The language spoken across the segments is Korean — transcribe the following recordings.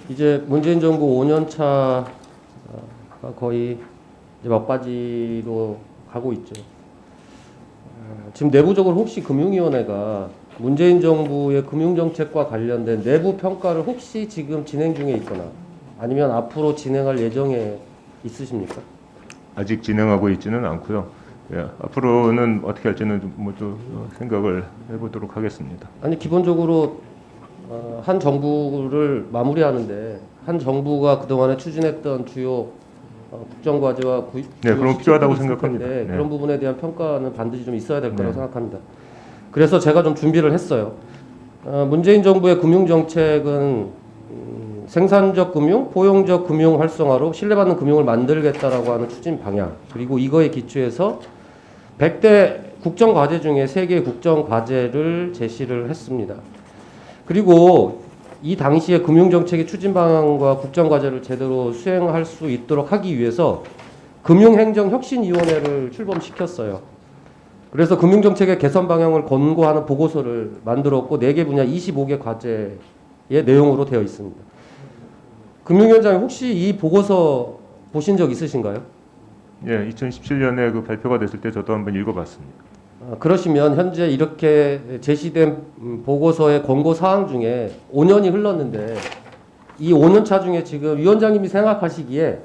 이제 문재인 정부 5년 차가 거의 이제 막바지로 가고 있죠. 지금 내부적으로 혹시 금융위원회가 문재인 정부의 금융정책과 관련된 내부 평가를 혹시 지금 진행 중에 있거나 아니면 앞으로 진행할 예정에 있으십니까? 아직 진행하고 있지는 않고요. 예, 앞으로는 어떻게 할지는 좀 생각을 해보도록 하겠습니다. 아니 기본적으로 한 정부를 마무리하는데 한 정부가 그동안에 추진했던 주요 국정과제와 네, 그럼 필요하다고 생각합니다. 네. 그런 부분에 대한 평가는 반드시 좀 있어야 될 거라고 생각합니다. 그래서 제가 좀 준비를 했어요. 문재인 정부의 금융정책은 생산적 금융, 포용적 금융 활성화로 신뢰받는 금융을 만들겠다라고 하는 추진 방향, 그리고 이거에 기초해서 100대 국정과제 중에 3개의 국정과제를 제시를 했습니다. 그리고 이 당시에 금융정책의 추진 방향과 국정과제를 제대로 수행할 수 있도록 하기 위해서 금융행정혁신위원회를 출범시켰어요. 그래서 금융정책의 개선 방향을 권고하는 보고서를 만들었고 4개 분야 25개 과제의 내용으로 되어 있습니다. 금융위원장님 혹시 이 보고서 보신 적 있으신가요? 예, 2017년에 그 발표가 됐을 때 저도 한번 읽어봤습니다. 그러시면 현재 이렇게 제시된 보고서의 권고 사항 중에 5년이 흘렀는데 이 5년 차 중에 지금 위원장님이 생각하시기에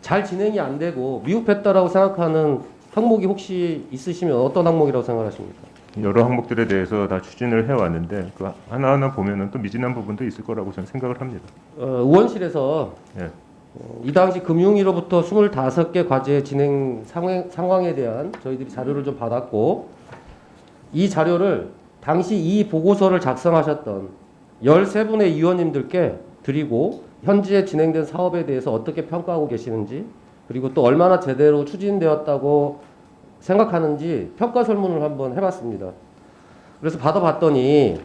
잘 진행이 안 되고 미흡했다라고 생각하는 항목이 혹시 있으시면 어떤 항목이라고 생각하십니까? 여러 항목들에 대해서 다 추진을 해왔는데 그 하나하나 보면은 또 미진한 부분도 있을 거라고 저는 생각을 합니다. 의원실에서 예. 이 당시 금융위로부터 25개 과제 진행 상황에 대한 저희들이 자료를 좀 받았고 이 자료를 당시 이 보고서를 작성하셨던 13분의 위원님들께 드리고 현재 진행된 사업에 대해서 어떻게 평가하고 계시는지 그리고 또 얼마나 제대로 추진되었다고 생각하는지 평가 설문을 한번 해봤습니다. 그래서 받아봤더니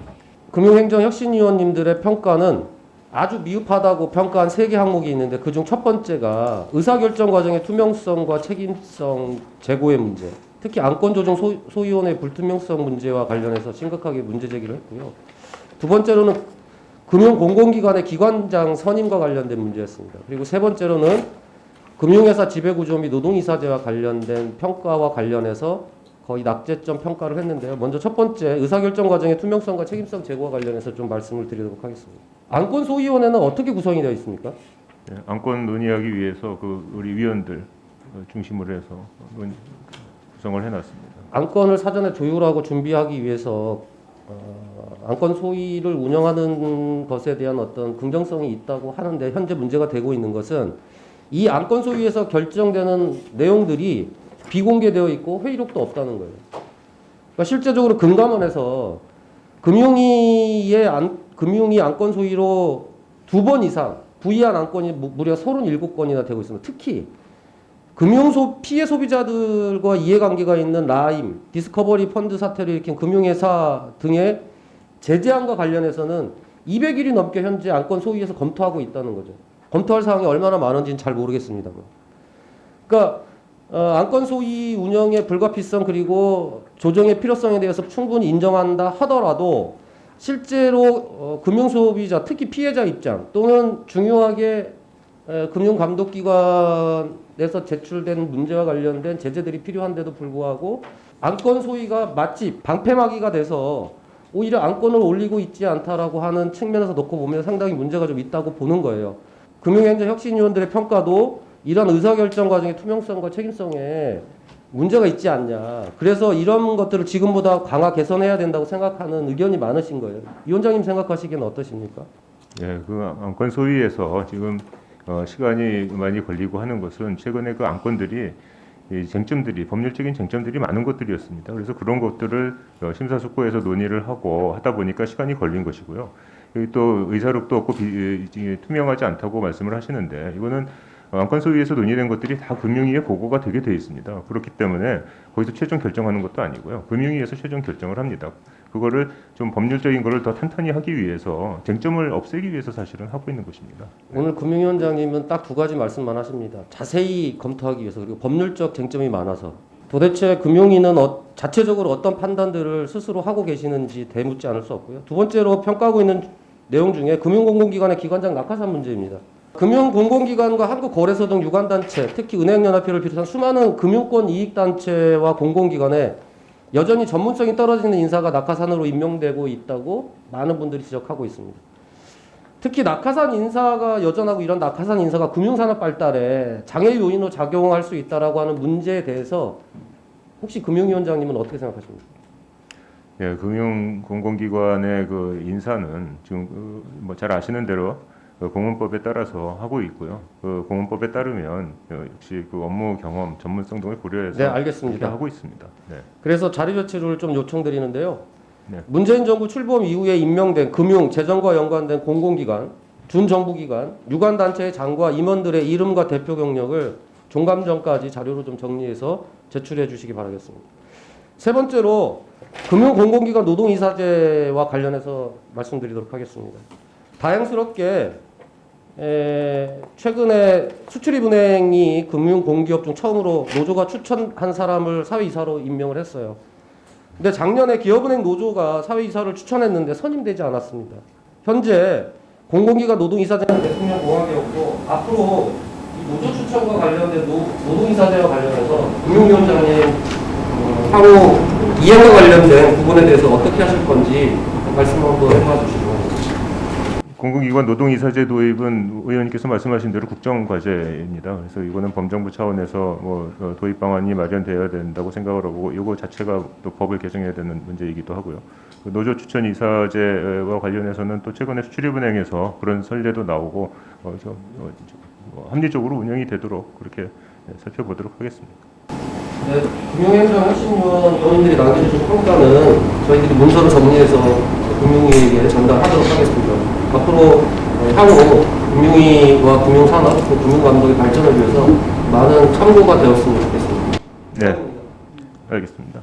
금융행정혁신위원님들의 평가는 아주 미흡하다고 평가한 3개 항목이 있는데 그중 첫 번째가 의사결정 과정의 투명성과 책임성 제고의 문제, 특히 안건조정 소위원회 불투명성 문제와 관련해서 심각하게 문제 제기를 했고요. 두 번째로는 금융공공기관의 기관장 선임과 관련된 문제였습니다. 그리고 세 번째로는 금융회사 지배구조 및 노동이사제와 관련된 평가와 관련해서 거의 낙제점 평가를 했는데요. 먼저 첫 번째 의사결정 과정의 투명성과 책임성 제고와 관련해서 좀 말씀을 드리도록 하겠습니다. 안건소위원회는 어떻게 구성이 되어 있습니까? 예, 안건 논의하기 위해서 우리 위원들 중심으로 해서 구성을 해놨습니다. 안건을 사전에 조율하고 준비하기 위해서 안건 소위를 운영하는 것에 대한 어떤 긍정성이 있다고 하는데 현재 문제가 되고 있는 것은 이 안건 소위에서 결정되는 내용들이 비공개되어 있고 회의록도 없다는 거예요. 그러니까 실제적으로 금감원에서 금융위 안건 소위로 2번 이상 부의한 안건이 무려 37건이나 되고 있습니다. 특히 피해 소비자들과 이해관계가 있는 라임, 디스커버리 펀드 사태를 일으킨 금융회사 등의 제재안과 관련해서는 200일이 넘게 현재 안건 소위에서 검토하고 있다는 거죠. 검토할 사항이 얼마나 많은지는 잘 모르겠습니다만. 그러니까 안건 소위 운영의 불가피성 그리고 조정의 필요성에 대해서 충분히 인정한다 하더라도 실제로 금융소비자 특히 피해자 입장 또는 중요하게 금융감독기관에서 제출된 문제와 관련된 제재들이 필요한데도 불구하고 안건 소위가 마치 방패막이가 돼서 오히려 안건을 올리고 있지 않다라고 하는 측면에서 놓고 보면 상당히 문제가 좀 있다고 보는 거예요. 금융행정혁신위원들의 평가도 이런 의사결정 과정의 투명성과 책임성에 문제가 있지 않냐. 그래서 이런 것들을 지금보다 강화 개선해야 된다고 생각하는 의견이 많으신 거예요. 위원장님 생각하시기에는 어떠십니까? 예, 그 안건 소위에서 지금 시간이 많이 걸리고 하는 것은 최근에 그 안건들이 이 쟁점들이 법률적인 쟁점들이 많은 것들이었습니다. 그래서 그런 것들을 심사숙고해서 논의를 하고 하다 보니까 시간이 걸린 것이고요. 여기 또 의사록도 없고 투명하지 않다고 말씀을 하시는데 이거는 안건 소위에서 논의된 것들이 다 금융위에 보고가 되게 돼 있습니다. 그렇기 때문에 거기서 최종 결정하는 것도 아니고요. 금융위에서 최종 결정을 합니다. 그거를 좀 법률적인 거를 더 탄탄히 하기 위해서 쟁점을 없애기 위해서 사실은 하고 있는 것입니다. 오늘 금융위원장님은 딱 2가지 말씀만 하십니다. 자세히 검토하기 위해서 그리고 법률적 쟁점이 많아서 도대체 금융위는 자체적으로 어떤 판단들을 스스로 하고 계시는지 대묻지 않을 수 없고요. 두 번째로 평가하고 있는 내용 중에 금융공공기관의 기관장 낙하산 문제입니다. 금융공공기관과 한국거래소 등 유관단체, 특히 은행연합회를 비롯한 수많은 금융권 이익단체와 공공기관에 여전히 전문성이 떨어지는 인사가 낙하산으로 임명되고 있다고 많은 분들이 지적하고 있습니다. 특히 낙하산 인사가 여전하고 이런 낙하산 인사가 금융산업 발달에 장애 요인으로 작용할 수 있다라고 하는 문제에 대해서 혹시 금융위원장님은 어떻게 생각하십니까? 예, 금융공공기관의 그 인사는 지금 뭐 잘 아시는 대로 그 공문법에 따라서 하고 있고요. 그 공문법에 따르면 역시 그 업무 경험, 전문성 등을 고려해서 네, 알겠습니다. 이렇게 하고 있습니다. 네. 그래서 자료 제출을 좀 요청드리는데요. 네. 문재인 정부 출범 이후에 임명된 금융, 재정과 연관된 공공기관, 준정부기관, 유관단체의 장과 임원들의 이름과 대표 경력을 종감전까지 자료로 좀 정리해서 제출해 주시기 바라겠습니다. 세 번째로 금융공공기관 노동이사제와 관련해서 말씀드리도록 하겠습니다. 다행스럽게 최근에 수출입은행이 금융공기업 중 처음으로 노조가 추천한 사람을 사회이사로 임명을 했어요. 근데 작년에 기업은행 노조가 사회이사를 추천했는데 선임되지 않았습니다. 현재 공공기관 노동이사제는 대통령 공약이었고 앞으로 이 노조 추천과 관련된 노동이사제와 관련해서 금융위원장님 향후 이행과 관련된 부분에 대해서 어떻게 하실 건지 말씀 한번 해봐 주시고. 공공기관 노동이사제 도입은 의원님께서 말씀하신 대로 국정과제입니다. 그래서 이거는 범정부 차원에서 뭐 도입 방안이 마련되어야 된다고 생각을 하고 이거 자체가 또 법을 개정해야 되는 문제이기도 하고요. 그 노조 추천 이사제와 관련해서는 또 최근에 수출입은행에서 그런 선례도 나오고 합리적으로 운영이 되도록 그렇게 살펴보도록 하겠습니다. 네, 금융행정 혁신위원 의원님들이 남겨주신 평가는 저희들이 문서를 정리해서 금융위에게 전달하도록 하겠습니다. 앞으로 향후 금융위와 금융산업, 또 금융감독의 발전을 위해서 많은 참고가 되었으면 좋겠습니다. 네, 알겠습니다.